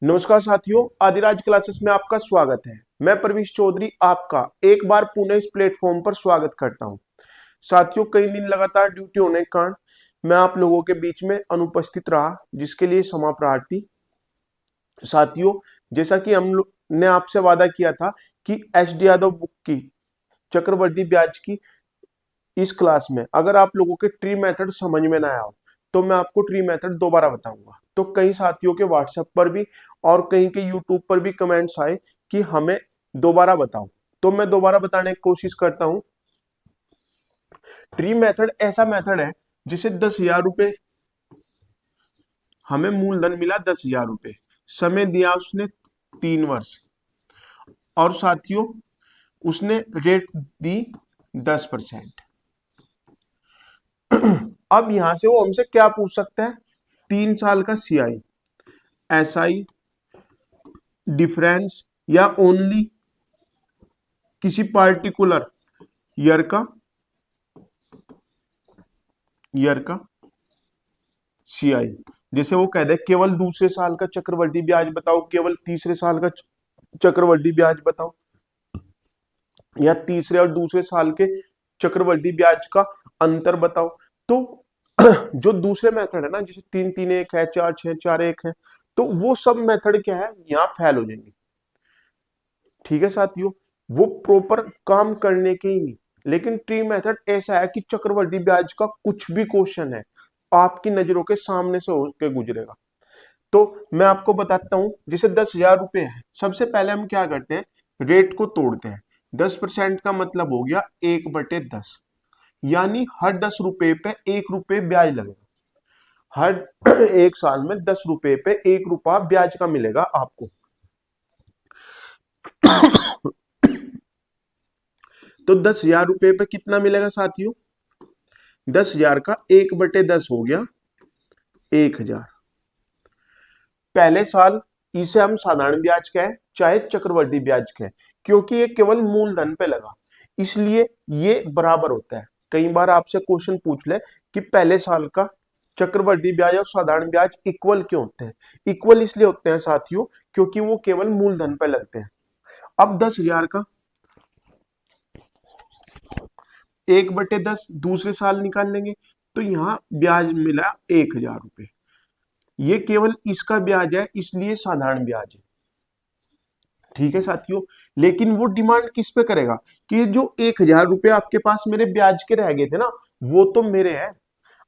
नमस्कार साथियों, आदिराज क्लासेस में आपका स्वागत है। मैं प्रवीश चौधरी आपका एक बार पुनः इस प्लेटफॉर्म पर स्वागत करता हूं। साथियों, कई दिन लगातार ड्यूटी होने के कारण मैं आप लोगों के बीच में अनुपस्थित रहा, जिसके लिए क्षमा प्रार्थी। साथियों, जैसा कि हम लोग ने आपसे वादा किया था कि एच डी यादव बुक की चक्रवर्ती ब्याज की इस क्लास में अगर आप लोगों के ट्री मेथड समझ में ना आया हो तो मैं आपको ट्री मेथड दोबारा बताऊंगा। तो कई साथियों के व्हाट्सएप पर भी और कहीं के यूट्यूब पर भी कमेंट्स आए कि हमें दोबारा बताओ, तो मैं दोबारा बताने की कोशिश करता हूं। ट्री मेथड ऐसा मेथड है जिसे 10,000 रुपए हमें मूलधन मिला, 10,000 रुपए समय दिया उसने 3 वर्ष, और साथियों उसने रेट दी 10%। अब यहां से वो हमसे क्या पूछ सकता है? 3 साल का सीआई, एसआई, डिफरेंस या ओनली किसी पार्टिकुलर ईयर का सीआई। जैसे वो कह दे केवल दूसरे साल का चक्रवर्ती ब्याज बताओ, केवल तीसरे साल का चक्रवर्ती ब्याज बताओ, या तीसरे और दूसरे साल के चक्रवर्ती ब्याज का अंतर बताओ। तो जो दूसरे मेथड है ना, जैसे 3-3-1 है, 4-6-4-1 है, तो वो सब मेथड क्या है, यहाँ फेल हो जाएंगे। ठीक है साथियों, वो प्रॉपर काम करने के ही नहीं। लेकिन ट्री मेथड ऐसा है कि चक्रवर्ती ब्याज का कुछ भी क्वेश्चन है आपकी नजरों के सामने से होकर गुजरेगा। तो मैं आपको बताता हूं, जैसे 10,000 रुपए है, सबसे पहले हम क्या करते हैं, रेट को तोड़ते हैं। 10% का मतलब हो गया 1/10, यानी हर 10 रुपए पे 1 रुपए ब्याज लगेगा। हर एक साल में 10 रुपए पे 1 रुपया ब्याज का मिलेगा आपको। तो 10,000 रुपए पे कितना मिलेगा साथियों? 10,000 का 1/10 हो गया 1,000। पहले साल इसे हम साधारण ब्याज कहें चाहे चक्रवर्ती ब्याज कहें, क्योंकि ये केवल मूलधन पे लगा, इसलिए ये बराबर होता है। कई बार आपसे क्वेश्चन पूछ ले कि पहले साल का चक्रवर्ती ब्याज और साधारण ब्याज इक्वल क्यों होते हैं? इक्वल इसलिए होते हैं साथियों क्योंकि वो केवल मूलधन पे लगते हैं। अब 10,000 का 1/10 दूसरे साल निकाल लेंगे, तो यहाँ ब्याज मिला 1,000 रुपए। ये केवल इसका ब्याज है, इसलिए साधारण ब्याज है। ठीक है साथियों, लेकिन वो डिमांड किस पे करेगा कि जो 1,000 रुपए आपके पास मेरे ब्याज के रह गए थे ना, वो तो मेरे हैं,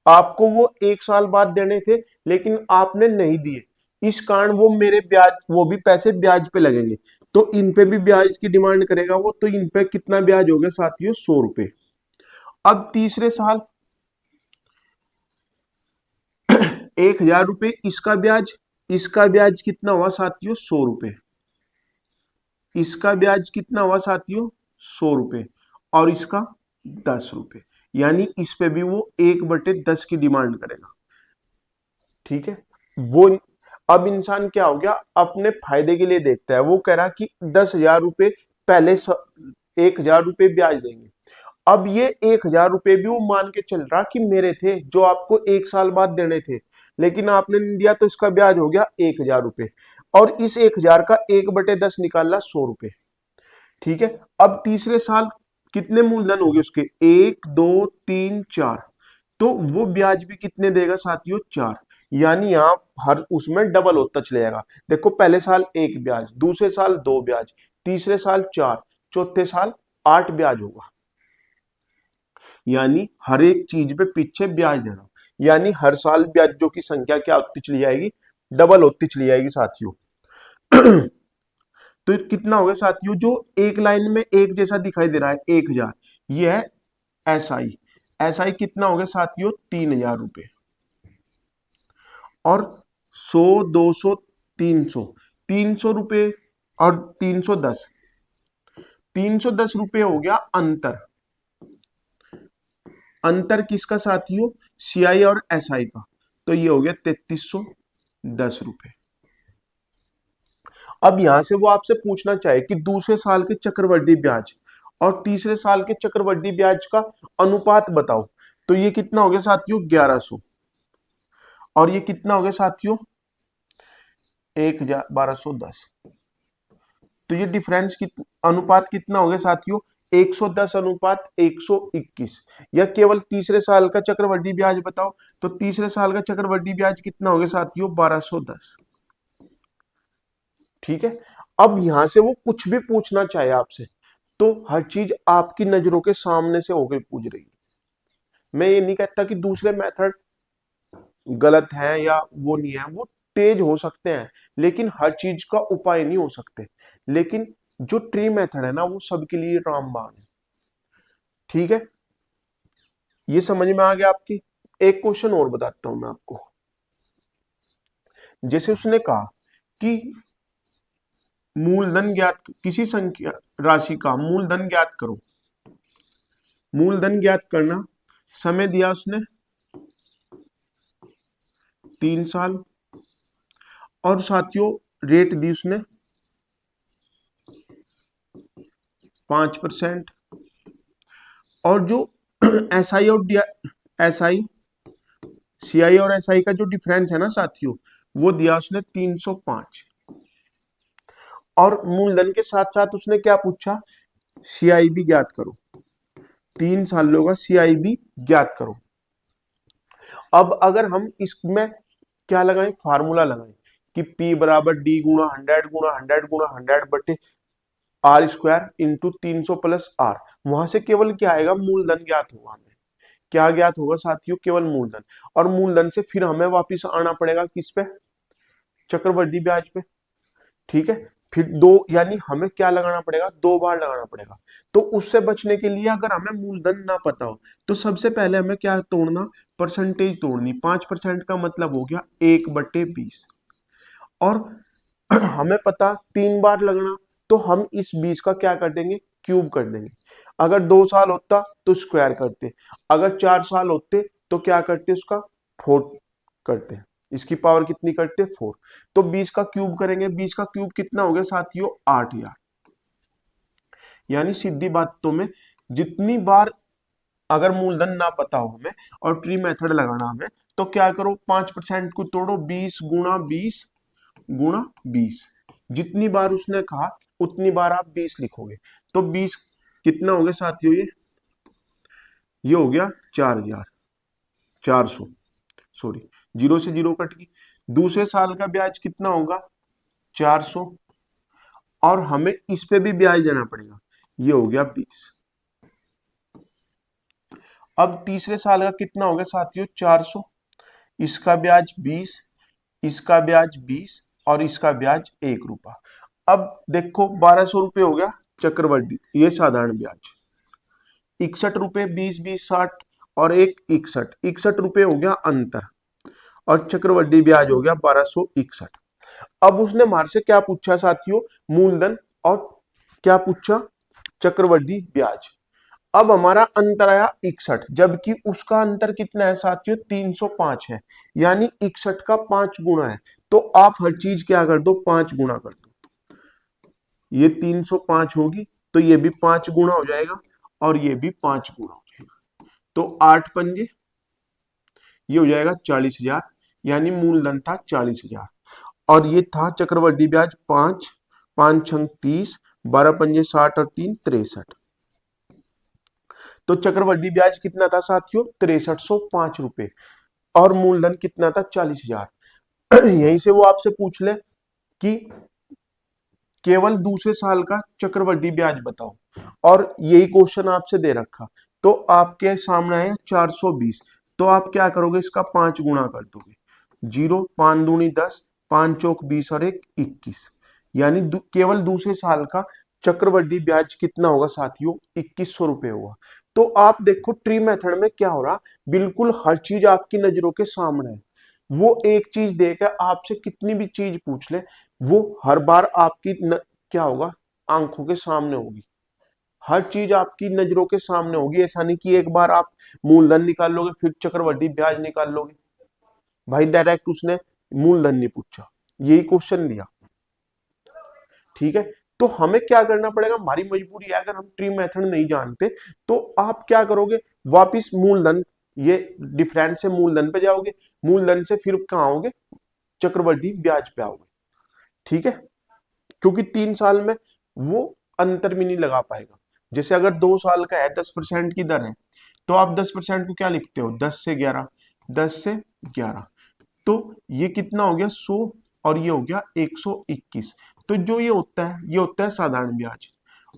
आपको वो एक साल बाद देने थे लेकिन आपने नहीं दिए, इस कारण वो मेरे ब्याज, वो भी पैसे ब्याज पे लगेंगे, तो इन पे भी ब्याज की डिमांड करेगा वो। तो इन पे कितना ब्याज हो गया साथियों? 100 रुपए। अब तीसरे साल 1,000 रुपए इसका ब्याज कितना हुआ साथियों? 100 रुपए। इसका ब्याज कितना हुआ साथियों? 100 रुपए। और इसका 10 रुपए, यानी इस पे भी वो 1/10 की डिमांड करेगा। ठीक है, वो अब इंसान क्या हो गया, अपने फायदे के लिए देखता है। वो कह रहा कि 10,000 रुपए पहले 1,000 रुपए ब्याज देंगे। अब ये 1,000 रुपए भी वो मान के चल रहा कि मेरे थे, जो आपको एक साल बाद देने थे, लेकिन आपने नहीं दिया, तो इसका ब्याज हो गया 1,000 रुपए। और इस 1,000 का 1/10 निकालना 100 रुपए। ठीक है, अब तीसरे साल कितने मूलधन हो गए उसके? 1, 2, 3, 4, तो वो ब्याज भी कितने देगा साथियों? 4। यानी यहाँ हर उसमें डबल होता चले जाएगा। देखो, पहले साल 1 ब्याज, दूसरे साल 2 ब्याज, तीसरे साल 4, चौथे साल 8 ब्याज होगा। यानी हर एक चीज पे पीछे ब्याज देना, यानी हर साल ब्याजों की संख्या क्या होती चली जाएगी? डबल होती चली जाएगी साथियों। तो कितना हो गया साथियों? जो एक लाइन में एक जैसा दिखाई दे रहा है 1,000, ये है एसआई। एसआई कितना हो गया साथियों? 3,000 रुपए। और 100, 200, 300, 300 रुपए और 310, 310 रुपए हो गया अंतर। अंतर किसका साथियों? सीआई और एसआई का। तो ये हो गया 3,310 रुपए। अब यहां से वो आपसे पूछना चाहे कि दूसरे साल के चक्रवृद्धि ब्याज और तीसरे साल के चक्रवृद्धि ब्याज का अनुपात बताओ। तो ये कितना हो गया साथियों? 1,100। और ये कितना हो गया साथियों? 1210। तो ये डिफरेंस अनुपात कितना हो गया साथियों, 110 अनुपात 121। या केवल तीसरे साल का चक्रवृद्धि ब्याज बताओ, तो तीसरे साल का चक्रवृद्धि ब्याज कितना हो गया साथियों, 1210। ठीक है। अब यहां से वो कुछ भी पूछना चाहे आपसे, तो हर चीज आपकी नजरों के सामने से होकर पूछ रही है। मैं ये नहीं कहता कि दूसरे मेथड गलत है या वो नहीं है, वो तेज हो सकते हैं, लेकिन हर चीज का उपाय नहीं हो सकते। लेकिन जो ट्री मेथड है ना, वो सबके लिए रामबाण है। ठीक है, ये समझ में आ गया आपकी। एक क्वेश्चन और बताता हूं मैं आपको। जैसे उसने कहा कि मूलधन ज्ञात, किसी संख्या राशि का मूलधन ज्ञात करो। मूलधन ज्ञात करना, समय दिया उसने 3 साल, और साथियों रेट दी उसने 5%। और जो एसआई और एसआई, सीआई और एसआई का जो डिफरेंस है ना साथियों, वो दिया उसने 305। और मूलधन के साथ साथ उसने क्या पूछा, सीआई भी ज्ञात करो। 3 सालों का सीआई भी ज्ञात करो। अब अगर हम इसमें क्या लगाएं, फार्मूला लगाएं कि P बराबर डी गुणा 100 गुणा 100 गुणा 100 बटे R square into 300 plus R. वहां से केवल क्या आएगा, मूलधन ज्ञात होगा। हमें क्या ज्ञात होगा साथियों, केवल मूलधन। और मूलधन से फिर हमें वापिस आना पड़ेगा किस पे, चक्रवृद्धि ब्याज पे। ठीक है, फिर दो, यानी हमें क्या लगाना पड़ेगा, 2 बार लगाना पड़ेगा। तो उससे बचने के लिए अगर हमें मूलधन ना पता हो, तो सबसे पहले हमें क्या तोड़ना, परसेंटेज तोड़नी। 5% का मतलब हो गया 1/20। और हमें पता 3 बार लगना, तो हम इस 20 का क्या कर देंगे, क्यूब कर देंगे। अगर 2 साल होता तो स्क्वायर करते, अगर 4 साल होते तो क्या करते, उसका 4 करते। इसकी पावर कितनी करते, 4। तो 20 का क्यूब करेंगे, 20 का क्यूब कितना हो गया साथियों, 8000। यानी सीधी बातों में जितनी बार अगर मूलधन ना पता हो हमें और ट्री मेथड लगाना हमें, तो क्या करो, 5% को तोड़ो, 20 गुणा 20 गुणा 20। जितनी बार उसने कहा उतनी बार आप 20 लिखोगे। तो 20 कितना हो गया साथियों, ये हो गया 4400। सॉरी, 0 से 0 कट गई। दूसरे साल का ब्याज कितना होगा, 400। और हमें इस पे भी ब्याज देना पड़ेगा, ये हो गया 20। अब तीसरे साल का कितना हो गया साथियों, 400। इसका ब्याज 20, इसका ब्याज 20 और इसका ब्याज 1 रुपया। अब देखो 1200 रुपये हो गया चक्रवृद्धि, ये साधारण ब्याज। 61 रुपये, 20 20 60 और एक 61 रुपये हो गया अंतर। और चक्रवृद्धि ब्याज हो गया 1261। अब उसने हमारे से क्या पूछा साथियों, मूलधन और क्या पूछा, चक्रवृद्धि ब्याज। अब हमारा अंतर आया 61, जबकि उसका अंतर कितना है साथियों, 305 है। यानी 61 का 5 गुना है। तो आप हर चीज क्या कर दो, 5 गुना कर दो। ये 305 होगी तो ये भी 5 गुना हो जाएगा और ये भी 5 गुना हो जाएगा। तो 8 पंजे, ये हो जाएगा 40,000। यानी मूलधन था 40,000 और ये था चक्रवृद्धि ब्याज 5, 5 छंग 30, 12 पंजे 60 और 3 63। तो चक्रवृद्धि ब्याज कितना था साथियों, 6305 रुपए। और मूलधन कितना था, 40,000। यहीं से वो आपसे पूछ ले कि केवल दूसरे साल का चक्रवृद्धि ब्याज बताओ, और यही क्वेश्चन आपसे दे रखा, तो आपके सामने है 420। तो आप क्या करोगे, इसका 5 गुना कर दोगे। 0 5 दूनी 10, 5 चौक 20 और 1 21। यानी केवल दूसरे साल का चक्रवृद्धि ब्याज कितना होगा साथियों, 2100 रुपए होगा। तो आप देखो ट्री मेथड में क्या हो रहा, बिल्कुल हर चीज आपकी नजरों के सामने है। वो एक चीज देकर आपसे कितनी भी चीज पूछ ले, वो हर बार आपकी क्या होगा, आंखों के सामने होगी। हर चीज आपकी नजरों के सामने होगी। ऐसा नहीं कि एक बार आप मूलधन निकाल लोगे फिर चक्रवृद्धि ब्याज निकाल लोगे। भाई डायरेक्ट उसने मूलधन नहीं पूछा, यही क्वेश्चन दिया। ठीक है, तो हमें क्या करना पड़ेगा, हमारी मजबूरी है, अगर हम ट्री मेथड नहीं जानते तो आप क्या करोगे, वापिस मूलधन, ये डिफरेंस से मूलधन पे जाओगे, मूलधन से फिर कहां आओगे, चक्रवृद्धि ब्याज पे आओगे। ठीक है, क्योंकि 3 साल में वो अंतर भी नहीं लगा पाएगा। जैसे अगर 2 साल का है, 10% की दर है, तो आप 10% को क्या लिखते हो, 10 से 11, 10 से 11, तो ये कितना हो गया 100, और ये हो गया 121। तो जो ये होता है साधारण ब्याज,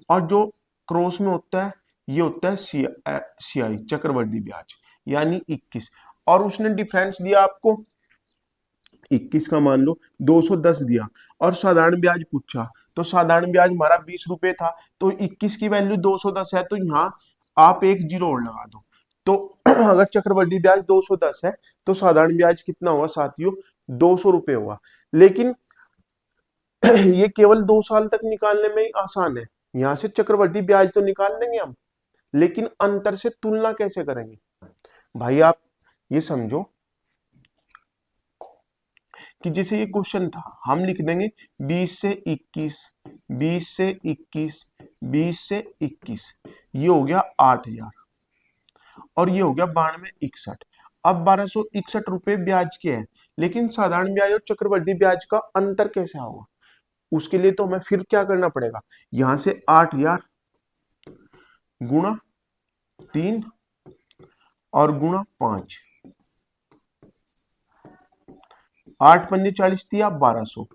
और जो क्रॉस में होता है ये होता है सीआई चक्रवर्ती ब्याज, यानी 21। और उसने डिफरेंस दिया आपको 21 का, मान लो 210 दिया, और साधारण ब्याज पूछा, तो साधारण ब्याज हमारा 20 रुपए था, तो 21 की वैल्यू 210 है, तो यहाँ आप एक जीरो और लगा दो। तो अगर चक्रवृद्धि ब्याज 210 है, तो साधारण ब्याज कितना हुआ साथियों, 200 रुपये हुआ। लेकिन ये केवल 2 साल तक निकालने में ही आसान है, यहां से चक्रवृद्धि ब्याज तो निकाल लेंगे हम, लेकिन अंतर से तुलना कैसे करेंगे। भाई आप ये समझो कि जैसे ये क्वेश्चन था, हम लिख देंगे 20 से 21, 20 से 21, 20 से 21, ये हो गया 8,000, और ये हो गया 9261। अब 1261 रुपए ब्याज के हैं, लेकिन साधारण ब्याज और चक्रवृद्धि ब्याज का अंतर कैसे होगा, उसके लिए तो हमें फिर क्या करना पड़ेगा, यहां से 8,000 गुणा 3 और गुणा 5, 8 पंजे 40 दिया 1200,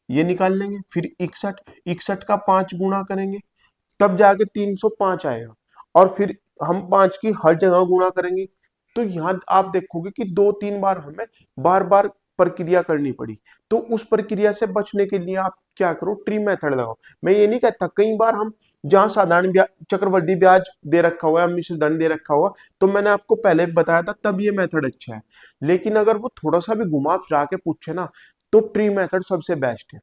ये निकाल लेंगे। फिर 61, 61 का 5 गुणा करेंगे, तब जाके 305 आएगा, और फिर हम 5 की हर जगह गुणा करेंगे। तो यहाँ आप देखोगे कि 2-3 बार हमें बार बार प्रक्रिया करनी पड़ी। तो उस प्रक्रिया से बचने के लिए आप क्या करो, ट्री मेथड लगाओ। मैं ये नहीं कहता, कई बार हम जहां साधारण ब्याज चक्रवृद्धि ब्याज दे रखा हुआ है, मिश्र दंड दे रखा हुआ, तो मैंने आपको पहले बताया था, तब ये मेथड अच्छा है। लेकिन अगर वो थोड़ा सा भी घुमा फिरा के पूछे ना, तो ट्री मेथड सबसे बेस्ट है।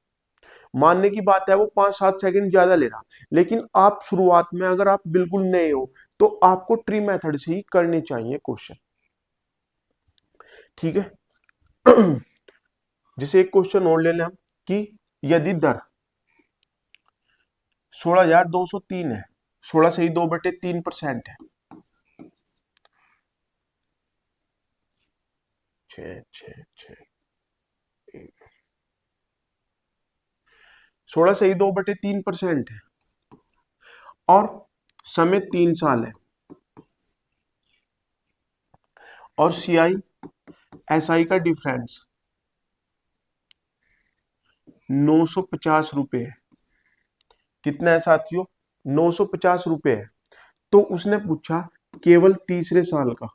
मानने की बात है वो 5-7 सेकंड ज्यादा ले रहा, लेकिन आप शुरुआत में अगर आप बिल्कुल नए हो, तो आपको ट्री मेथड से ही करने चाहिए क्वेश्चन, ठीक है। जैसे एक क्वेश्चन और ले लें हम, कि यदि दर 16,203 है, 16 से ही 2/3% है, 16 से ही 2/3% है, और समय 3 साल है, और सीआई एसआई का डिफरेंस 950 रुपए है। कितना है साथियों, 950 रुपए है। तो उसने पूछा केवल तीसरे साल का,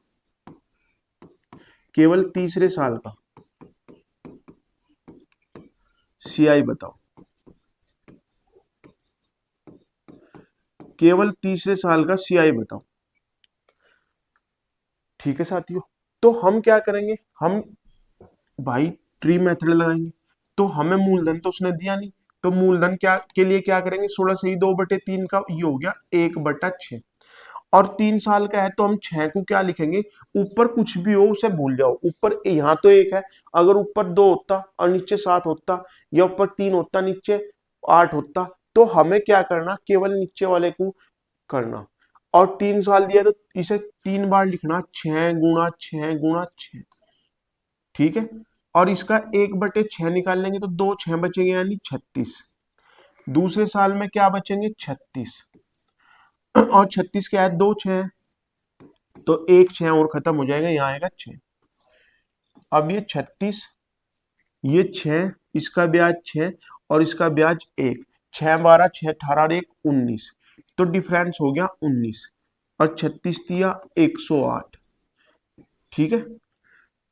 केवल तीसरे साल का सीआई बताओ, केवल तीसरे साल का सीआई बताओ, ठीक है साथियों। तो हम क्या करेंगे, हम भाई ट्री मेथड लगाएंगे। तो हमें मूलधन तो उसने दिया नहीं, तो मूलधन क्या के लिए क्या करेंगे, 16 से ही 2/3 का, ये हो गया 1/6, और 3 साल का है, तो हम 6 को क्या लिखेंगे, ऊपर कुछ भी हो उसे भूल जाओ, ऊपर यहाँ तो 1 है, अगर ऊपर 2 होता और नीचे 7 होता, या ऊपर 3 होता नीचे 8 होता, तो हमें क्या करना, केवल नीचे वाले को करना। और 3 साल दिया तो इसे 3 बार लिखना, 6 गुणा 6 गुणा 6, ठीक है। और इसका 1/6 निकाल लेंगे, तो 2 6 बचेंगे, यानी 36। दूसरे साल में क्या बचेंगे, 36, और 36 क्या है, 2 6, तो एक 6 और खत्म हो जाएगा, यहाँ आएगा 6। अब ये 36, ये 6, इसका ब्याज 6, और इसका ब्याज 1, 6 12 6 18 और 1 19, तो डिफरेंस हो गया 19, और 36 दिया 108, ठीक है।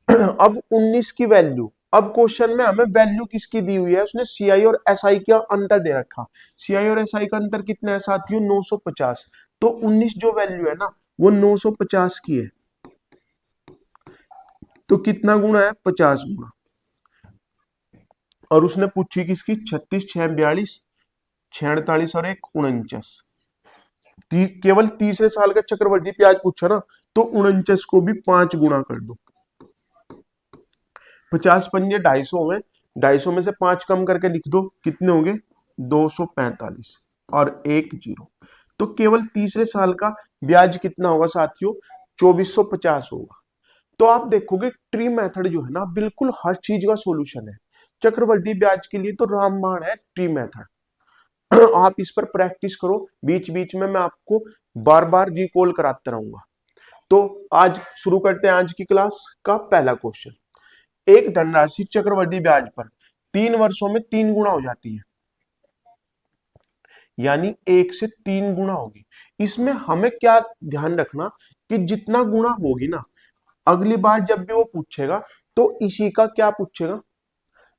अब 19 की वैल्यू, अब क्वेश्चन में हमें वैल्यू किसकी दी हुई है, उसने सीआई और एसआई का अंतर दे रखा। सीआई और एसआई का अंतर कितना है साथियों, 950। तो 19 जो वैल्यू है ना, वो 950 की है, तो कितना गुना है, 50 गुना। और उसने पूछी किसकी, 36 6 42 6 48 और 1 49, केवल तीसरे साल का चक्रवर्ती ब्याज पूछा ना, तो 49 को भी 5 गुना कर दो। 50 पंजे 250 में, 250 में से 5 कम करके लिख दो, कितने होंगे, 245 और 1 जीरो। तो केवल तीसरे साल का ब्याज कितना होगा साथियों, 2450 होगा। तो आप देखोगे ट्री मेथड जो है ना, बिल्कुल हर चीज का सॉल्यूशन है। चक्रवर्ती ब्याज के लिए तो रामबाण है, ट्री मेथड। आप इस पर प्रैक्टिस करो, बीच बीच में मैं आपको बार बार रिकॉल कराता रहूंगा। तो आज शुरू करते हैं आज की क्लास का पहला क्वेश्चन। एक धनराशि चक्रवर्ती ब्याज पर 3 वर्षों में 3 गुना हो जाती है, यानी 1 से 3 गुना होगी। इसमें हमें क्या ध्यान रखना कि जितना गुना होगी ना, अगली बार जब भी वो पूछेगा तो इसी का क्या पूछेगा,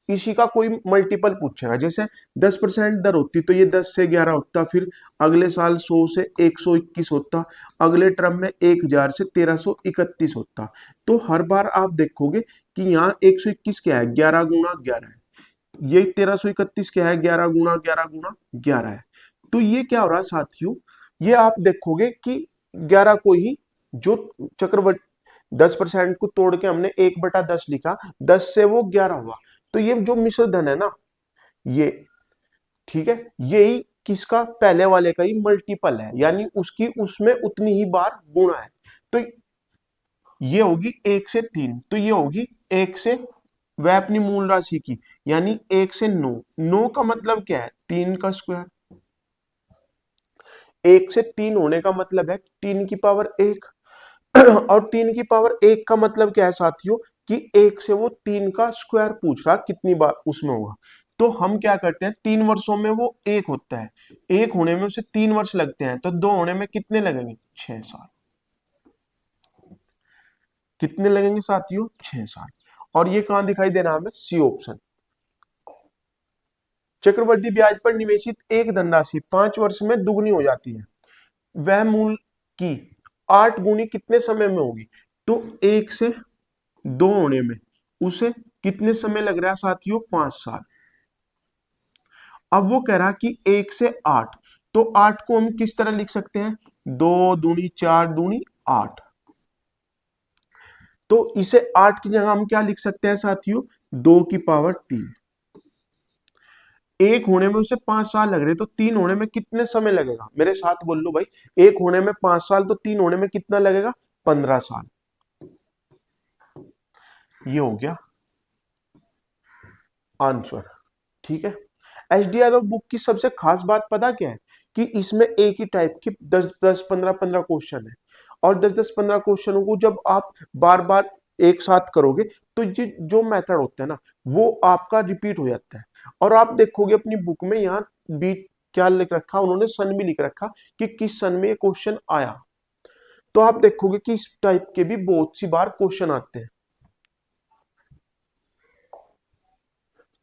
इसी का कोई मल्टीपल पूछेगा। जैसे 10% दर होती तो ये 10 से 11 होता, फिर अगले साल 100 से 121 होता, अगले टर्म में 1000 से 1331 होता। तो हर बार आप देखोगे कि यहाँ 121 क्या है, 11 गुना 11 है, ये 1331 क्या है, 11 गुना 11 गुना 11 है। तो ये क्या हो रहा है साथियों, ये आप देखोगे कि 11 को ही जो चक्रवर्ती 10% को तोड़ के हमने 1/10 लिखा, 10 से वो 11 हुआ। तो ये जो मिश्र धन है ना, ये ठीक है, यही किसका, पहले वाले का ही मल्टीपल है, यानी उसकी उसमें उतनी ही बार गुणा है। तो ये होगी 1 से 3, तो ये होगी 1 से, वह अपनी मूल राशि की, यानी 1 से 9। 9 का मतलब क्या है, 3 का स्क्वायर। 1 से 3 होने का मतलब है 3 की पावर 1। और 3 की पावर 1 का मतलब क्या है साथियों, कि 1 से वो 3 का स्क्वायर पूछ रहा, कितनी बार उसमें होगा। तो हम क्या करते हैं, 3 वर्षों में वो 1 होता है, 1 होने में उसे 3 वर्ष लगते हैं, तो 2 होने में कितने लगेंगे, 6 साल। कितने लगेंगे साथियों, 6 साल। और ये कहां दिखाई दे रहा है हमें, सी ऑप्शन। चक्रवर्ती ब्याज पर निवेशित एक धनराशि 5 वर्ष में दुगनी हो जाती है, वह मूल की 8 गुनी कितने समय में होगी। तो 1 से 2 होने में उसे कितने समय लग रहा है साथियों, 5 साल। अब वो कह रहा कि 1 से 8, तो 8 को हम किस तरह लिख सकते हैं, 2 दूनी 4 दूनी 8। तो इसे 8 की जगह हम क्या लिख सकते हैं साथियों, 2 की पावर 3। 1 होने में उसे 5 साल लग रहे, तो 3 होने में कितने समय लगेगा, मेरे साथ बोल लो भाई। 1 होने में 5 साल, तो 3 होने में कितना लगेगा, 15 साल। ये हो गया आंसर, ठीक है। एच डी यादव बुक की सबसे खास बात पता क्या है, कि इसमें एक ही टाइप की 10-10 15-15 क्वेश्चन है, और 10-10 15 क्वेश्चनों को जब आप बार बार एक साथ करोगे, तो ये जो मेथड होता है ना, वो आपका रिपीट हो जाता है। और आप देखोगे अपनी बुक में यहाँ बी क्या लिख रखा, उन्होंने सन भी लिख रखा कि किस सन में ये क्वेश्चन आया। तो आप देखोगे कि इस टाइप के भी बहुत सी बार क्वेश्चन आते हैं।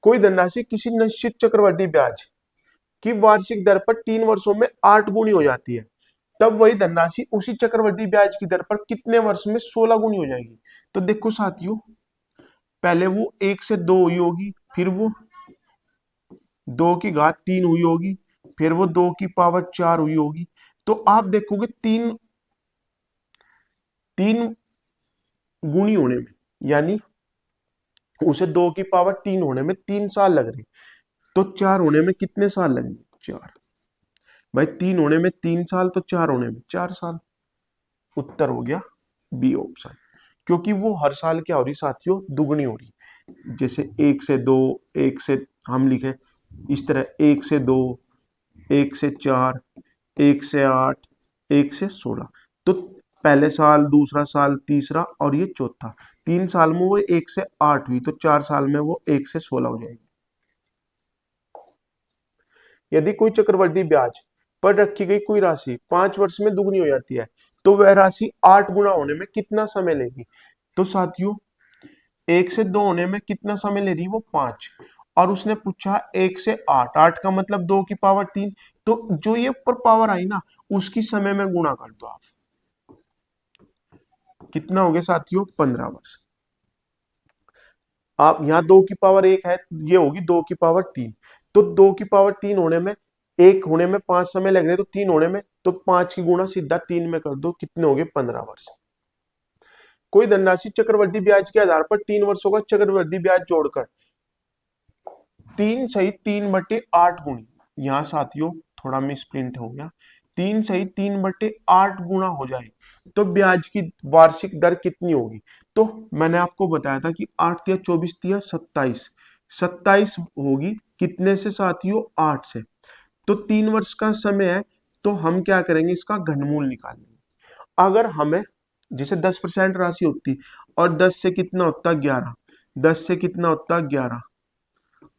कोई धनराशि किसी निश्चित चक्रवर्ती ब्याज की वार्षिक दर पर 3 वर्षों में 8 गुनी हो जाती है, तब वही धनराशि उसी चक्रवर्ती ब्याज की दर पर कितने वर्ष में 16 गुनी हो जाएगी। तो देखो साथियों, पहले वो 1 से 2 हुई होगी, फिर वो 2 की घात 3 हुई होगी, फिर वो 2 की पावर 4 हुई होगी। तो आप देखोगे तीन तीन गुनी होने में, यानी उसे 2 की पावर 3 होने में 3 साल लग रहे, तो 4 होने में कितने साल लगेंगे, 4। भाई 3 होने में 3 साल, तो 4 होने में 4 साल। उत्तर हो गया बी ऑप्शन, क्योंकि वो हर साल क्या हो रही साथियों, दुगनी हो रही। जैसे 1 से 2, 1 से हम लिखे इस तरह, 1 से 2, 1 से 4, 1 से 8, 1 से 16। तो पहले साल, दूसरा साल, तीसरा और ये चौथा, 3 साल में वो 1 से 8 हुई, तो 4 साल में वो 1 से 16 हो जाएगी। यदि कोई चक्रवर्ती ब्याज पर रखी गई कोई राशि 5 वर्ष में दुगनी हो जाती है, तो वह राशि 8 गुना होने में कितना समय लेगी। तो साथियों, 1 से 2 होने में कितना समय ले रही है वो, 5। और उसने पूछा 1 से 8, 8 का मतलब 2 की पावर 3। तो जो ये ऊपर पावर आई ना, उसकी समय में गुणा कर दो आप, कितना हो गया साथियों, 15 वर्ष। आप यहाँ 2 की पावर 1 है, ये होगी 2 की पावर 3। तो 2 की पावर 3 होने में, 1 होने में 5 समय लग रहे, तो 3 होने में, तो 5 की गुणा सीधा 3 में कर दो, कितने हो गए, 15 वर्ष। कोई धनराशि चक्रवर्ती ब्याज के आधार पर 3 वर्षों का चक्रवर्ती ब्याज जोड़कर 3 सही 3/8 गुणी, यहाँ साथियों थोड़ा मिस प्रिंट हो गया, 3 सही 3/8 गुना हो जाए, तो ब्याज की वार्षिक दर कितनी होगी। तो मैंने आपको बताया था कि 8 या 24 या 27, 27 होगी कितने से साथियों, 8 से। तो 3 वर्ष का समय है, तो हम क्या करेंगे, इसका घनमूल निकालेंगे। अगर हमें जैसे 10% राशि होती और 10 से कितना होता 11, 10 से कितना होता 11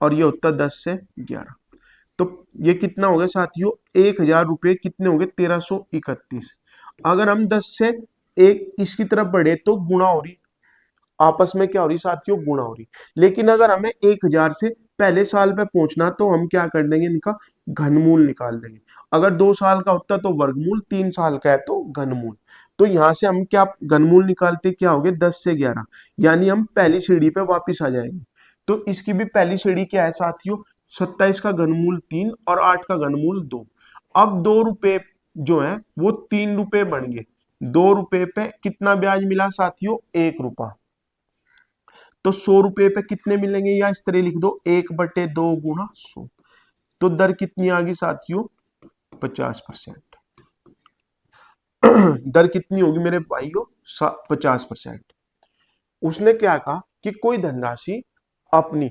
और ये होता 10 से 11, तो ये कितना हो गया साथियों, 1000 रुपये कितने हो गए, 1331। अगर हम 10 से एक इसकी तरफ बढ़े तो गुणा हो रही, आपस में क्या हो रही साथियों, गुणा हो रही। लेकिन अगर हमें 1000 से पहले साल पे पहुंचना तो हम क्या कर देंगे, इनका घनमूल निकाल देंगे। अगर 2 साल का होता तो वर्गमूल, 3 साल का है तो घनमूल। तो यहां से हम क्या घनमूल निकालते, क्या हो गए 10 से 11, यानी हम पहली सीढ़ी पे वापिस आ जाएंगे। तो इसकी भी पहली सीढ़ी क्या है साथियों, 27 का घनमूल 3 और 8 का घनमूल 2। अब 2 रुपए जो है वो 3 रुपए बन गए। 2 रुपए पे कितना ब्याज मिला साथियों, 1 रुपया। तो 100 रुपए पे कितने मिलेंगे, या इस तरह लिख दो 1/2 गुणा 100। तो दर कितनी आ गई साथियों, 50%। दर कितनी होगी मेरे भाइयों, 50%। उसने क्या कहा कि कोई धनराशि अपनी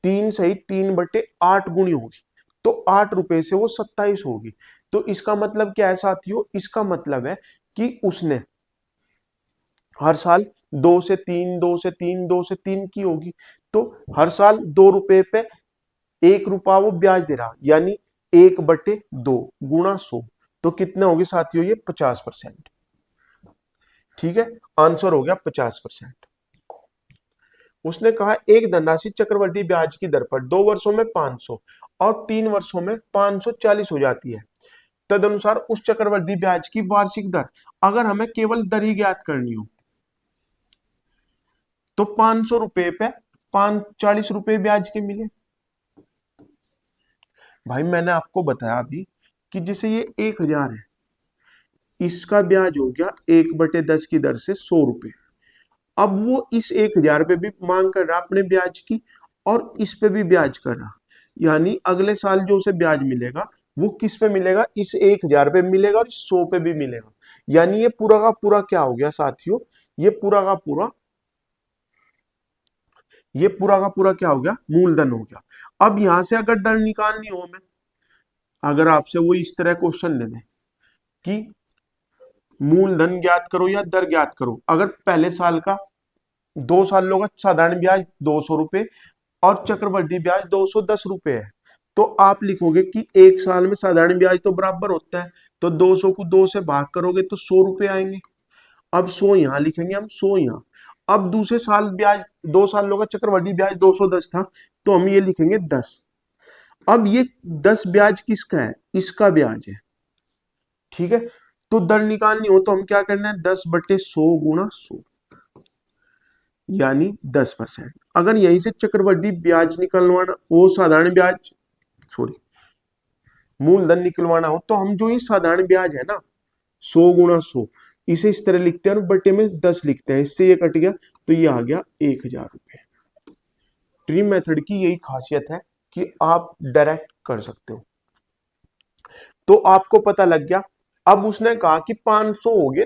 3 सही 3/8 गुणी होगी, तो 8 रुपए से वो 27 होगी। तो इसका मतलब क्या है साथियों, इसका मतलब है कि उसने हर साल 2 से 3 2 से 3 2 से 3 की होगी। तो हर साल 2 रुपए पे 1 रुपया वो ब्याज दे रहा, यानी 1/2 गुणा 100। तो कितने होगी साथियों, ये 50%। ठीक है, आंसर हो गया 50%। उसने कहा एक धनराशि चक्रवृद्धि ब्याज की दर पर 2 वर्षों में 500 और 3 वर्षों में 540 हो जाती है। तदनुसार उस चक्रवृद्धि ब्याज की वार्षिक दर, अगर हमें केवल दर ही ज्ञात करनी हो तो 500 रुपए पे 540 रुपए ब्याज के मिले। भाई मैंने आपको बताया अभी कि जैसे ये 1000 है, इसका ब्याज हो गया 1/10 की दर से 100 रुपए। अब वो इस 1000 पे भी मांग कर रहा अपने ब्याज की, और इस पे भी ब्याज कर रहा, यानी अगले साल जो उसे ब्याज मिलेगा वो किस पे मिलेगा, इस 1000 पे मिलेगा और 100 पे भी मिलेगा। यानी ये पूरा का पूरा क्या हो गया साथियों, ये पूरा का पूरा, ये पूरा का पूरा क्या हो गया, मूलधन हो गया। अब यहां से अगर दर निकालनी हो हमें, अगर आपसे वो इस तरह क्वेश्चन दे दे कि मूलधन ज्ञात करो या दर ज्ञात करो, अगर पहले साल का 2 सालों का साधारण ब्याज 200 रुपए और चक्रवृद्धि ब्याज 210 रुपए है, तो आप लिखोगे कि एक साल में साधारण ब्याज तो बराबर होता है, तो 200 को 2 से भाग करोगे तो 100 रुपए आएंगे। अब 100 यहां लिखेंगे हम, 100 यहां। अब दूसरे साल ब्याज 2 सालों का चक्रवृद्धि ब्याज 210 था, तो हम ये लिखेंगे 10। अब ये 10 ब्याज किसका है, इसका ब्याज है। ठीक है, तो दर निकालनी हो तो हम क्या करना है, 10/100 गुणा 100, यानी 10%। अगर यहीं से चक्रवृद्धि ब्याज निकलवाना, वो साधारण ब्याज, सॉरी, मूलधन निकलवाना हो तो हम जो ये साधारण ब्याज है ना 100 गुणा 100, इसे इस तरह लिखते हैं और बटे में 10 लिखते हैं, इससे ये कट गया तो ये आ गया 1000 रुपए। ट्री मेथड की यही खासियत है कि आप डायरेक्ट कर सकते हो। तो आपको पता लग गया। अब उसने कहा कि 500 हो गए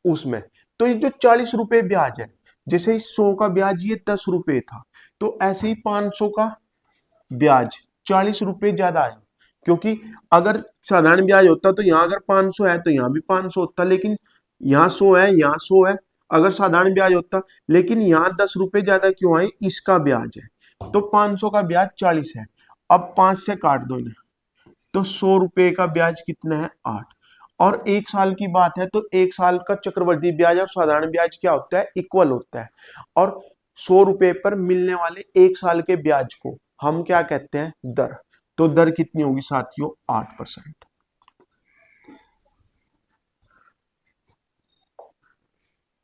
उसमें, तो ये जो 40 रुपए ब्याज है, जैसे इस 100 का ब्याज ये 10 रुपए था, तो ऐसे ही 500 का ब्याज 40 रुपए ज्यादा है। क्योंकि अगर साधारण ब्याज होता तो यहाँ अगर 500 है तो यहाँ भी 500 होता, लेकिन यहाँ 100 है, यहाँ 100 है, अगर साधारण ब्याज होता, लेकिन यहाँ 10 रुपए ज्यादा क्यों आए, इसका ब्याज है। तो 500 का ब्याज 40 है। अब 5 से काट दो इन्हें, तो 100 रुपए का ब्याज कितना है, 8। और एक साल की बात है तो एक साल का चक्रवृद्धि ब्याज और साधारण ब्याज क्या होता है, इक्वल होता है। और 100 रुपए पर मिलने वाले एक साल के ब्याज को हम क्या कहते हैं, दर। तो दर कितनी होगी साथियों, 8%।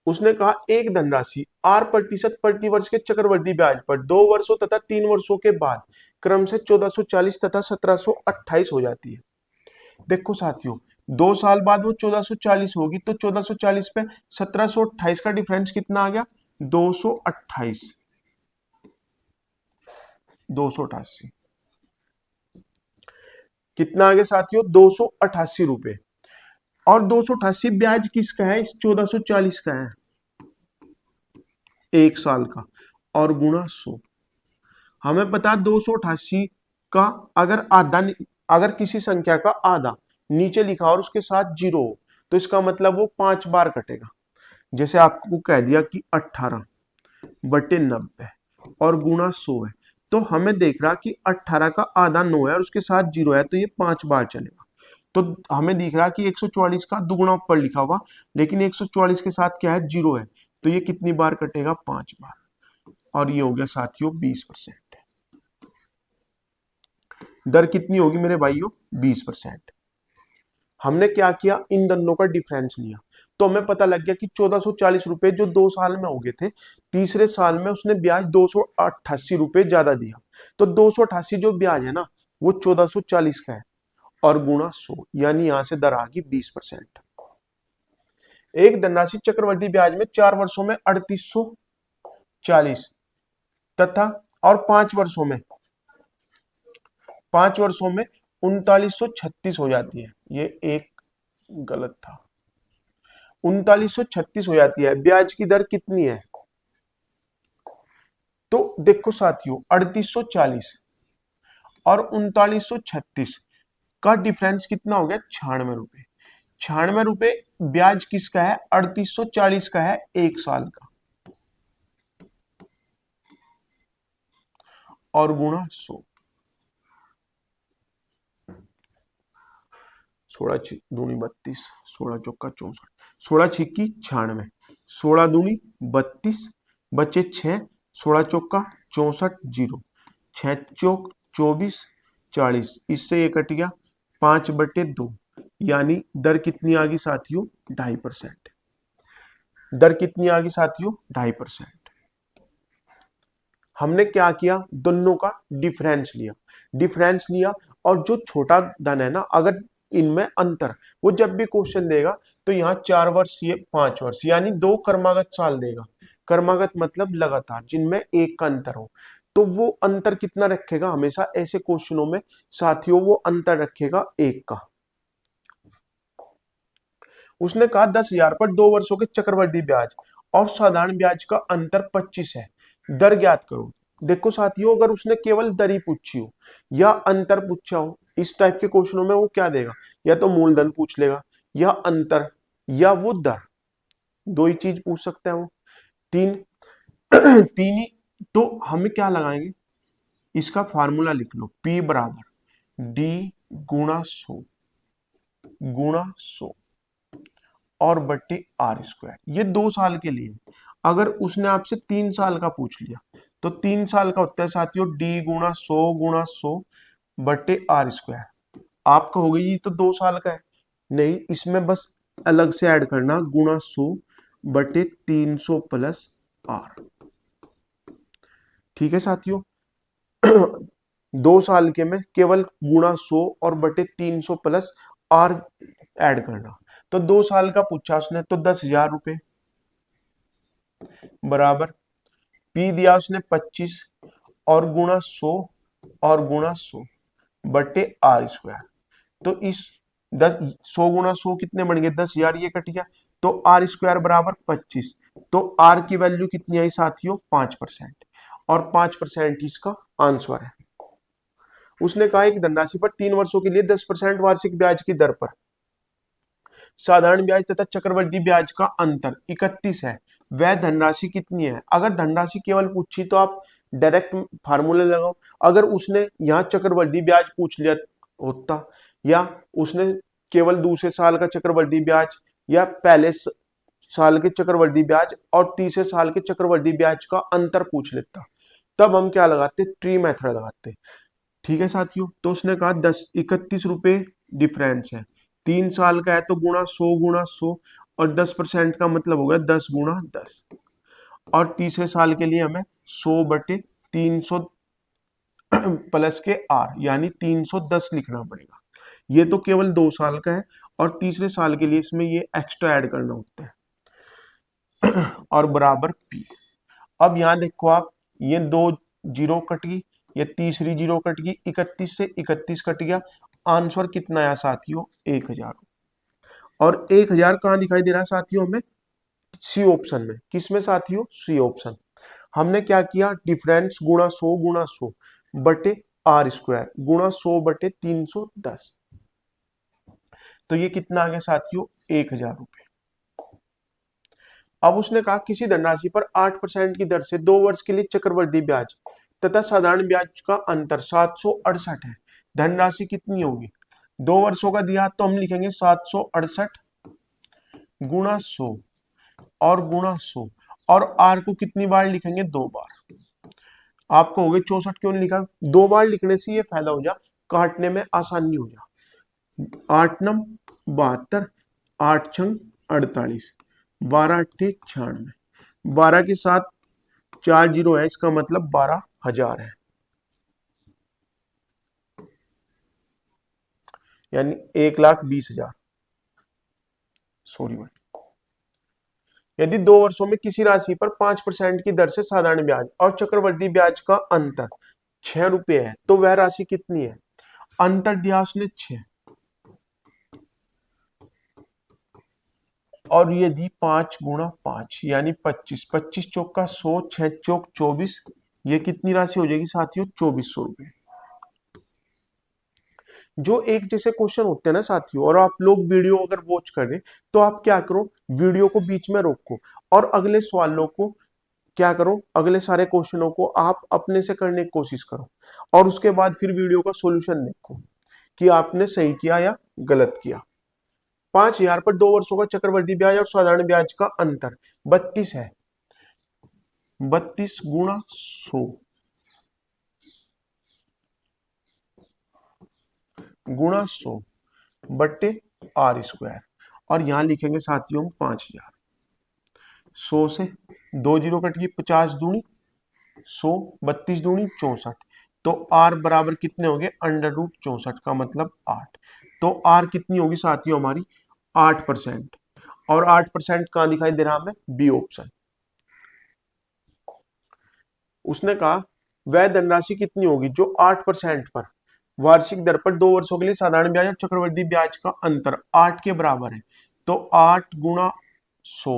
उसने कहा एक धनराशि R% प्रति वर्ष के चक्रवृद्धि ब्याज पर 2 वर्षों तथा 3 वर्षों के बाद क्रम से 1440 तथा 1728 हो जाती है। देखो साथियों, 2 साल बाद वो 1440 होगी, तो 1440 पे 1728 का डिफरेंस कितना आ गया, 228, 288। कितना आ गया साथियों, 288 रुपए। और 288 ब्याज किसका है, इस 1440 का है, एक साल का, और गुणा 100। हमें पता 288 का अगर किसी संख्या का आधा नीचे लिखा और उसके साथ जीरो हो तो इसका मतलब वो 5 बार कटेगा। जैसे आपको कह दिया कि 18/90 और गुणा 100 है, तो हमें देख रहा कि 18 का आधा 9 है और उसके साथ जीरो है, तो ये 5 बार चलेगा। तो हमें दिख रहा कि 144 का दुगुना ऊपर लिखा हुआ, लेकिन 144 के साथ क्या है, जीरो है, तो ये कितनी बार कटेगा, 5 बार। और ये हो गया साथियों 20%। दर कितनी होगी मेरे भाइयों, 20%। हमने क्या किया, इन दोनों का डिफरेंस लिया, तो हमें पता लग गया कि 1440 रुपए जो 2 साल में हो गए थे, तीसरे साल में उसने ब्याज 288 रुपए ज्यादा दिया। तो 288 जो ब्याज है ना, वो 1440 का है और गुणा 100, यानी यहां से दर आ गई 20%। एक धनराशि चक्रवर्ती ब्याज में 4 वर्षों में 3840 तथा और 5 वर्षों में 3936 हो जाती है। ये एक गलत था, 3936 हो जाती है। ब्याज की दर कितनी है, तो देखो साथियों 3840 और 3936 का डिफरेंस कितना हो गया, 96 रुपए। 96 रुपए ब्याज किसका है, 3840 का है, 1 साल का, और गुणा 100। 16 दूनी 32, 16 चौका 64, 16 छिक्की 96, 16 दूनी 32, बचे 6, 16 चौका 64, जीरो, 6 चौक 24, 40, इससे ये कट गया 5/2, यानी दर कितनी आ गई साथियों, 2.5%। दर कितनी आ गई साथियों, 2.5%। हमने क्या किया, दोनों का डिफरेंस लिया और जो छोटा धन है ना, अगर इनमें अंतर, वो जब भी क्वेश्चन देगा तो यहाँ 4 वर्ष ये 5 वर्ष, यानी 2 कर्मागत साल देगा। कर्मागत मतलब लगातार, जिनमें एक का अंतर हो, तो वो अंतर कितना रखेगा, हमेशा ऐसे क्वेश्चनों में साथियों वो अंतर रखेगा 1 का। उसने कहा 10,000 पर 2 वर्षों के चक्रवृद्धि ब्याज और साधारण ब्याज का अंतर 25 है, दर ज्ञात करो। देखो साथियों, अगर उसने केवल दर ही पूछी हो या अंतर पूछा हो, इस टाइप के क्वेश्चनों में वो क्या देगा, या तो मूलधन पूछ लेगा, या अंतर, या वो दर, दो ही चीज पूछ सकता है वो। तीन तीन ही। तो हमें क्या लगाएंगे, इसका फार्मूला लिख लो, P बराबर D गुणा 100 और बट्टे R²। ये 2 साल के लिए। अगर उसने आपसे 3 साल का पूछ लिया तो 3 साल का होता है साथियों D गुणा 100 बट्टे R²। आप कहोगे ये तो 2 साल का है, नहीं, इसमें बस अलग से ऐड करना, गुणा 100 बटे 300 प्लस R। ठीक है साथियों। 2 साल के में केवल गुणा 100 और बटे 300 प्लस R ऐड करना। तो 2 साल का पूछा उसने, तो 10,000 रुपए बराबर P दिया उसने 25 और गुणा 100 और गुणा 100 बटे R²। तो इस 100 गुणा 100 कितने बन गए, 10,000, ये कट गया, तो R² बराबर 25। तो R की वैल्यू कितनी आई साथियों, 5%, और 5% इसका आंसर है। उसने कहा एक धनराशि पर 3 वर्षों के लिए 10% वार्षिक ब्याज की दर पर साधारण ब्याज तथा चक्रवृद्धि ब्याज का अंतर 31 है, वह धनराशि कितनी है। अगर धनराशि केवल पूछी तो आप डायरेक्ट फार्मूला लगाओ। अगर उसने यहाँ चक्रवृद्धि ब्याज पूछ लिया होता, या उसने केवल दूसरे साल का चक्रवृद्धि ब्याज या पहले साल के चक्रवृद्धि ब्याज और तीसरे साल के चक्रवृद्धि ब्याज का अंतर पूछ लेता, तब हम क्या लगाते, ट्री मेथड लगाते। ठीक है साथियों। तो उसने कहा 31 रुपए डिफरेंस है, 3 साल का है तो गुणा 100 और 10% का मतलब होगा 10 गुणा 10, और तीसरे साल के लिए हमें 100 बटे 300 प्लस के R, यानी 310 लिखना पड़ेगा। ये तो केवल 2 साल का है, और तीसरे साल के लिए इसमें ये एक्स्ट्रा ऐड करना होता है। और बराबर P। अब यहां देखो आप, ये 2 जीरो कट गई, ये तीसरी जीरो कट गई, 31 से 31 कट गया, आंसर कितना आया साथियों, 1000। और 1000 कहां दिखाई दे रहा है साथियों, हमें सी ऑप्शन में। किसमें साथियों, सी ऑप्शन। हमने क्या किया, डिफरेंस गुणा 100 बटे आर स्क्वायर गुणा 100/310। तो ये कितना आ गया साथियों, 1000 रुपए। अब उसने कहा किसी धनराशि पर 8% की दर से 2 वर्ष के लिए चक्रवृद्धि ब्याज तथा साधारण ब्याज का अंतर 768 है। धनराशि कितनी होगी, 2 वर्षों का दिया तो हम लिखेंगे 768 गुणा 100 और गुणा 100, और आर को कितनी बार लिखेंगे, 2 बार। आपको हो गए 64, क्यों नहीं लिखा, 2 बार लिखने से ये फायदा हो जा, काटने में आसानी हो जा। 8 9 72, 8 6 48, 12 8 96, 12 के साथ 4 जीरो है, इसका मतलब 12,000 है, यानी 1,20,000। सॉरी भाई, यदि 2 वर्षों में किसी राशि पर 5% की दर से साधारण ब्याज और चक्रवृद्धि ब्याज का अंतर 6 रुपये है तो वह राशि कितनी है। अंतर दिया उसने 6, और यदि 5 गुणा 5 यानी 25, 25 चौक का 100, 6 चौक 24, ये कितनी राशि हो जाएगी साथियों, 2400 रुपए। जो एक जैसे क्वेश्चन होते हैं ना साथियों, और आप लोग वीडियो अगर वॉच कर रहे तो आप क्या करो, वीडियो को बीच में रोको और अगले सवालों को क्या करो, अगले सारे क्वेश्चनों को आप अपने से करने की कोशिश करो, और उसके बाद फिर वीडियो का सॉल्यूशन देखो कि आपने सही किया या गलत किया। 5,000 पर 2 वर्षों का चक्रवृद्धि ब्याज और साधारण ब्याज का अंतर 32 है। 32 गुणा 100 गुणा 100 बट्टे आर स्क्वायर, और यहां लिखेंगे साथियों 5,000। 100 से 2 जीरो कट गई, 50 दूनी 100, 32 दूनी 64, तो आर बराबर कितने हो गए, √64 का मतलब 8। तो आर कितनी होगी साथियों हमारी, 8%। और 8% कहां दिखाई दे रहा हमें, बी ऑप्शन। उसने कहा वह धनराशि कितनी होगी जो 8% पर वार्षिक दर पर 2 वर्षों के लिए साधारण ब्याज और चक्रवृद्धि ब्याज का अंतर 8 के बराबर है। तो 8 गुणा 100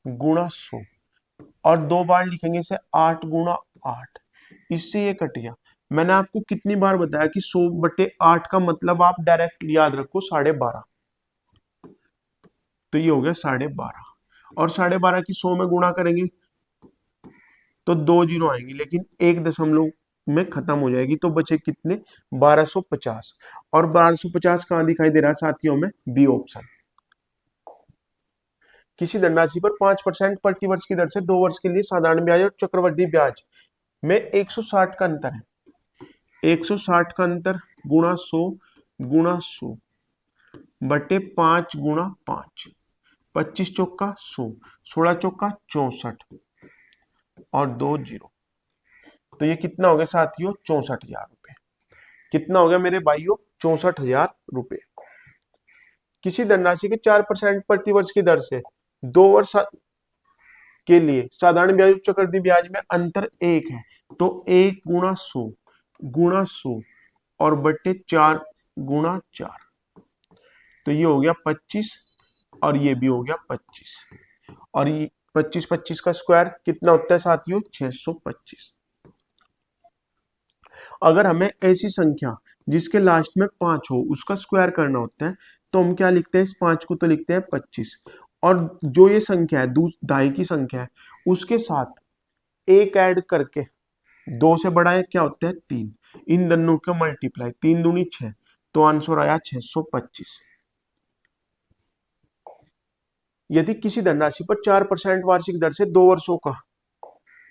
गुणा 100, और 2 बार लिखेंगे इसे 8 गुणा 8, इससे ये कट गया। मैंने आपको कितनी बार बताया कि 100/8 का मतलब आप डायरेक्ट याद रखो 12.5, तो ये हो गया 12.5, और 12.5 की 100 में गुणा करेंगे तो 2 जीरो आएंगे, लेकिन 1 दशमलव में खत्म हो जाएगी, तो बचे कितने, 1250। और 1250 कहां दिखाई दे रहा है साथियों में, बी ऑप्शन। किसी धनराशि पर 5% प्रतिवर्ष की दर से 2 वर्ष के लिए साधारण ब्याज और चक्रवृद्धि ब्याज में 160 का अंतर है। 160 का अंतर गुणा 100 गुणा 100 बटे 5 गुणा 5, 25 चौका 100, 16 चौका 64, और 2 जीरो, तो ये कितना हो गया साथियों, 64,000 रुपए। कितना हो गया मेरे भाइयों, 64,000 रुपए। किसी धनराशि के 4% प्रतिवर्ष की दर से 2 वर्ष के लिए साधारण ब्याज और चक्रवृद्धि ब्याज में अंतर 1 है, तो 1 गुणा 100 गुणा 100 और बट्टे 4 गुणा 4, तो ये हो गया 25, और ये भी हो गया 25, और ये 25 का स्क्वायर कितना होता है साथियों, 625। अगर हमें ऐसी संख्या जिसके लास्ट में 5 हो उसका स्क्वायर करना होता है, तो हम क्या लिखते हैं, इस 5 को तो लिखते हैं 25, और जो ये संख्या है दाई की संख्या है उसके साथ एक ऐड करके 2 से बड़ा है क्या होता है, 3, इन दोनों का मल्टीप्लाई, 3 दूनी 6, तो आंसर आया 625। यदि किसी धनराशि पर 4% वार्षिक दर से 2 वर्षों का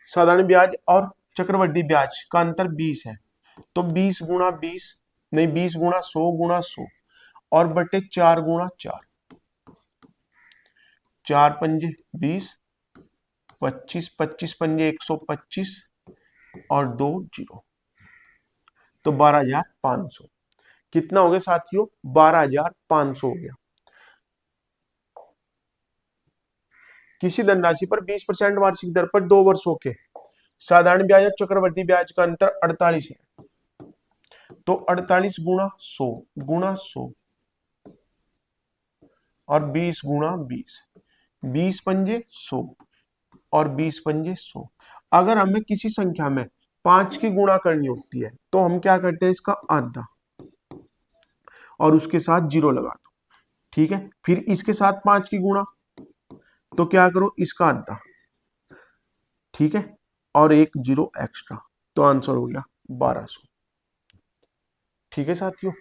साधारण ब्याज और चक्रवृद्धि ब्याज का अंतर 20 है, तो 20 गुणा 20 नहीं, 20 गुणा 100 गुणा 100 और बटे 4 गुणा 4, 4 पंजे 20, 25, 25 पंजे 125, और 2 जीरो, तो 12,500। कितना हो गया साथियों, 12,500 हो गया। किसी धनराशि पर 20% वार्षिक दर पर 2 वर्षों के साधारण ब्याज और चक्रवृद्धि ब्याज का अंतर 48 है, तो 48 गुणा 100 गुणा 100 और 20 गुणा 20, 20 पंजे 100 और 20 पंजे 100, अगर हमें किसी संख्या में 5 की गुणा करनी होती है तो हम क्या करते हैं, इसका आधा और उसके साथ 0 लगा दो, ठीक है। फिर इसके साथ 5 की गुणा, तो क्या करो, इसका आधा, ठीक है, और एक 0 एक्स्ट्रा, तो आंसर हो गया 1200। ठीक है साथियों।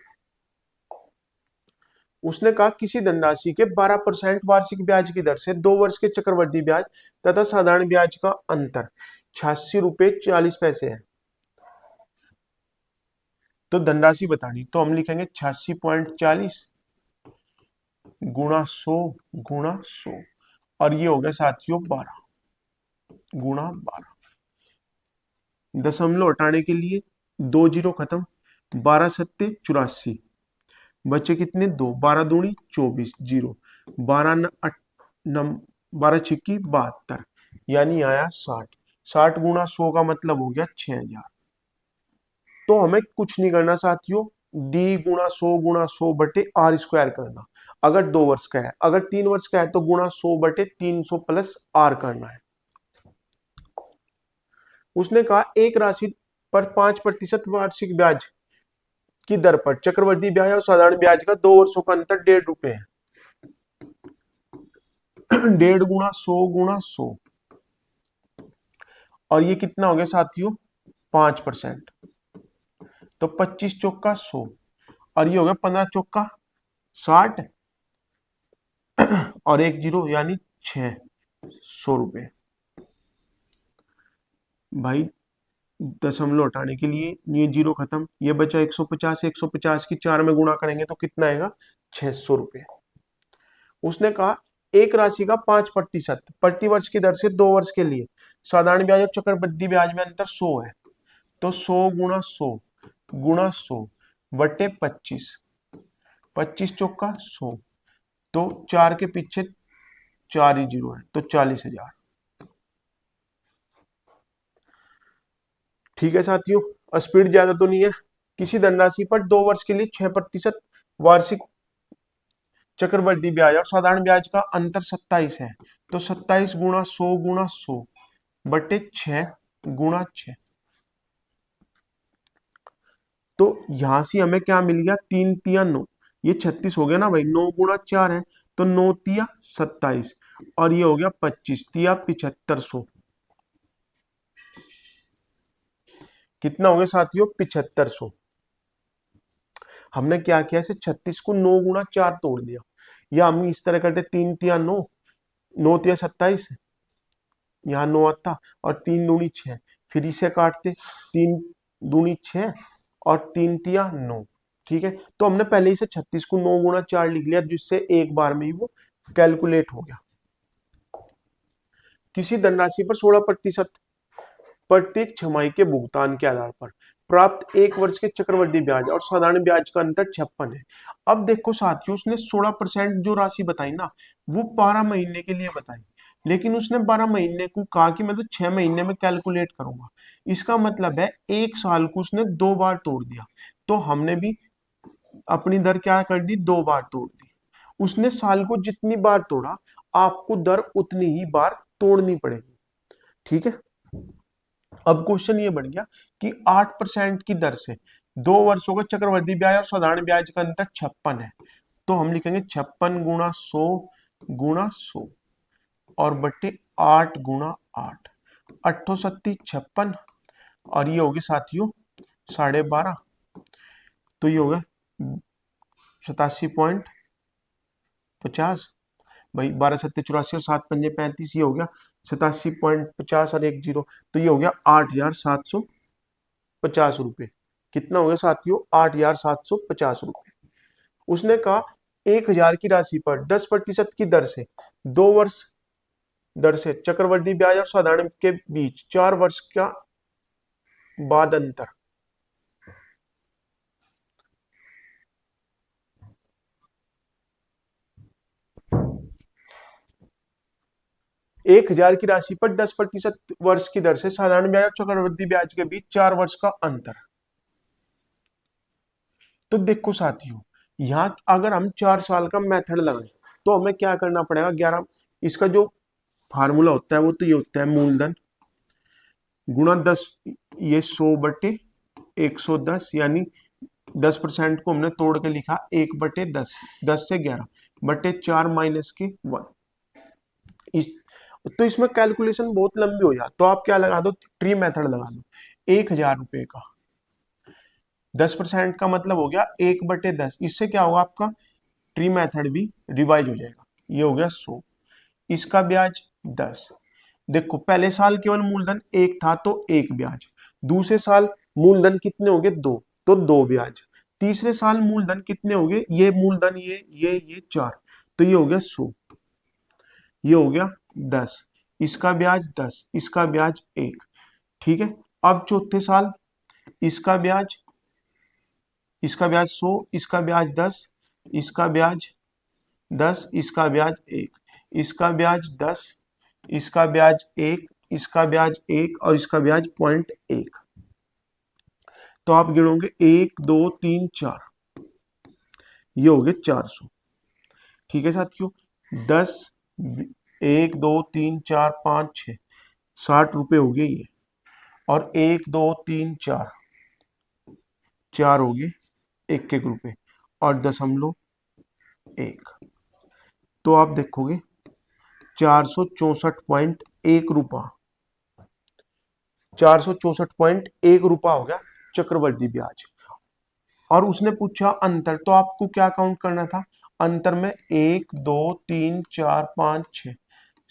उसने कहा किसी धनराशि के 12% वार्षिक ब्याज की दर से 2 वर्ष के चक्रवृद्धि ब्याज तथा साधारण ब्याज का अंतर 86 रुपये 40 पैसे है। तो धनराशि बतानी, तो हम लिखेंगे 86.40 गुणा 100 गुणा 100, और ये हो गया साथियों 12 गुणा 12। दशमलव हटाने के लिए 2 जीरो खत्म, 12 सत्ते 84, बचे कितने, 2, 12 दूनी 24, 0, 12 छिक्की 72, यानी आया 60। 60 गुणा 100 का मतलब हो गया 6000। तो हमें कुछ नहीं करना साथियों, डी गुणा 100 गुणा 100 बटे आर स्क्वायर करना। अगर 2 वर्ष का है, अगर 3 वर्ष का है तो गुणा 100 बटे 300 प्लस आर करना है। उसने कहा एक राशि पर 5% वार्षिक ब्याज की दर पर चक्रवृद्धि ब्याज और साधारण ब्याज का 2 वर्षों का अंतर 1.5 रुपए है। 1.5 गुणा 100 गुणा 100, और ये कितना हो गया साथियों, 5%, तो 25 चौका 100, और ये हो गया 15 चौका 60, और एक 0 यानी 600 रुपए। भाई दशमलव हटाने के लिए ये 0 खत्म, ये बचा 150, 150 की 4 में गुणा करेंगे तो कितना आएगा, 600 रुपए। उसने कहा एक राशि का 5% प्रतिवर्ष की दर से 2 वर्ष के लिए साधारण ब्याज और चक्रवृद्धि ब्याज में अंतर 100 है। तो 100 गुणा 100 गुणा 100 बटे 25, 25 चौका 100, तो 4 के पीछे 4 ही 0 है, तो 40,000। ठीक है साथियों, स्पीड ज्यादा तो नहीं है। किसी धनराशि पर 2 वर्ष के लिए 6% वार्षिक चक्रवृद्धि ब्याज और साधारण ब्याज का अंतर 27 है। तो 27 गुणा 100 गुणा 100 बटे 6 गुणा 6। तो यहां से हमें क्या मिल गया, 3 तिया 9, ये 36 हो गया ना भाई, 9 गुणा 4 है, तो 9 तिया 27, और ये हो गया 25 तिया 7500। कितना हो गया साथियों, 7500। हमने क्या किया, इसे 36 को 9 गुणा 4 तोड़ दिया, या हम इस तरह करते 3 तिया 9, 9 तिया 27, यहाँ 9 आता, और 3 दूनी 6, फिर इसे काटते 3 दूनी 6 और 3 तिया 9। ठीक है, तो हमने पहले इसे 36 को 9 गुणा 4 लिख लिया, जिससे एक बार में ही वो कैलकुलेट हो गया। किसी धनराशि पर 16% प्रत्येक छमाही के भुगतान के आधार पर प्राप्त 1 वर्ष के चक्रवृद्धि ब्याज और साधारण ब्याज का अंतर 56 है। अब देखो साथियों, उसने 16% जो राशि बताई ना, वो 12 महीने के लिए बताई, लेकिन उसने 12 महीने को कहा कि मैं तो 6 महीने में कैलकुलेट करूंगा। इसका मतलब है 1 साल को उसने 2 बार तोड़ दिया, तो हमने भी अपनी दर क्या कर दी, 2 बार तोड़ दी। उसने साल को जितनी बार तोड़ा, आपको दर उतनी ही बार तोड़नी पड़ेगी। ठीक है, अब क्वेश्चन ये बन गया कि 8% की दर से 2 वर्षों का चक्रवृद्धि ब्याज और साधारण ब्याज का अंतर 56 है। तो हम लिखेंगे 56 गुणा 100 गुणा 100 और बट्टे 8 गुणा 8, 8 56, और ये हो गया साथियों 12.5, तो ये हो गया 87.50। भाई 12 सत्ते 84 और 7 पंजे 35, ये हो गया 87.50 और एक 0, तो ये हो गया 8,750 रुपये। कितना हो गया साथियों, 8,750 रुपये। उसने कहा 1,000 की राशि पर 10% की दर से 2 वर्ष दर से चक्रवृद्धि ब्याज और साधारण के बीच 4 वर्ष का बाद अंतर। 1,000 की राशि पर 10% वर्ष की दर से साधारण ब्याज और चक्रवृद्धि ब्याज के बीच 4 वर्ष का अंतर। तो देखो साथियों, यहाँ अगर हम 4 साल का मेथड लगाएं तो हमें क्या करना पड़ेगा, 11, इसका जो फार्मूला होता है वो तो ये होता है मूलधन गुणा 10, ये 100/110, यानी 10% को हमने तोड़ के लिखा 1/10, 10 से 11 बटे 4 माइनस के 1। इस तो इसमें कैलकुलेशन बहुत लंबी हो जाती, तो आप क्या लगा दो, ट्री मेथड लगा दो। 1000 रुपए का 10% का मतलब हो गया 1/10, इससे क्या होगा आपका ट्री मेथड भी रिवाइज हो जाएगा। ये हो गया 100, इसका ब्याज 10। देखो पहले साल केवल मूलधन 1 था तो 1 ब्याज, दूसरे साल मूलधन कितने हो गए 2, तो 2 ब्याज, तीसरे साल मूलधन कितने हो गए, ये मूलधन ये 4, तो ये हो गया 100, ये हो गया 10, इसका ब्याज 10, इसका ब्याज 1। ठीक है, अब चौथे साल इसका ब्याज 100, इसका ब्याज 10, इसका ब्याज 10, इसका ब्याज 1, इसका ब्याज 10, इसका ब्याज 1, इसका ब्याज 1 और इसका ब्याज 0.1। तो आप गिनोगे 1 2 3 4, ये हो गए 400। ठीक है साथियों, 10 1 2 3 4 5 6 60 रुपए हो गए ये, और 1 2 3 4 4 हो गए 1 रुपए और 0.1। तो आप देखोगे 464.1 रुपया, 464.1 रुपया हो गया चक्रवर्ती ब्याज। और उसने पूछा अंतर, तो आपको क्या काउंट करना था, अंतर में 1 2 3 4 5 6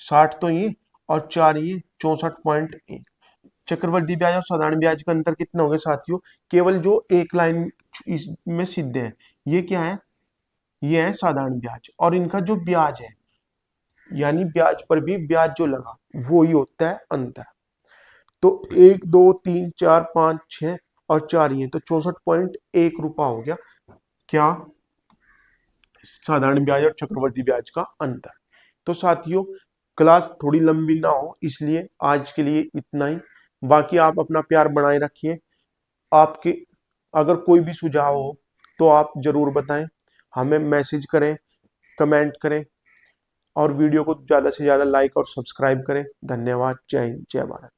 60 तो ये और 4 ये 64.1। चक्रवर्ती ब्याज और साधारण ब्याज का अंतर कितना हो गया साथियों, केवल जो एक लाइन इसमें सिद्ध है, ये क्या है, ये है साधारण ब्याज, और इनका जो ब्याज है यानी ब्याज पर भी ब्याज जो लगा वो ही होता है अंतर। तो 1 2 3 4 5 6 और 4 ये, तो 64.1 रुपया हो गया क्या, साधारण ब्याज और चक्रवर्ती ब्याज का अंतर। तो साथियों क्लास थोड़ी लंबी ना हो इसलिए आज के लिए इतना ही। बाकी आप अपना प्यार बनाए रखिए, आपके अगर कोई भी सुझाव हो तो आप जरूर बताएं, हमें मैसेज करें, कमेंट करें, और वीडियो को ज्यादा से ज्यादा लाइक और सब्सक्राइब करें। धन्यवाद। जय हिंद, जय भारत।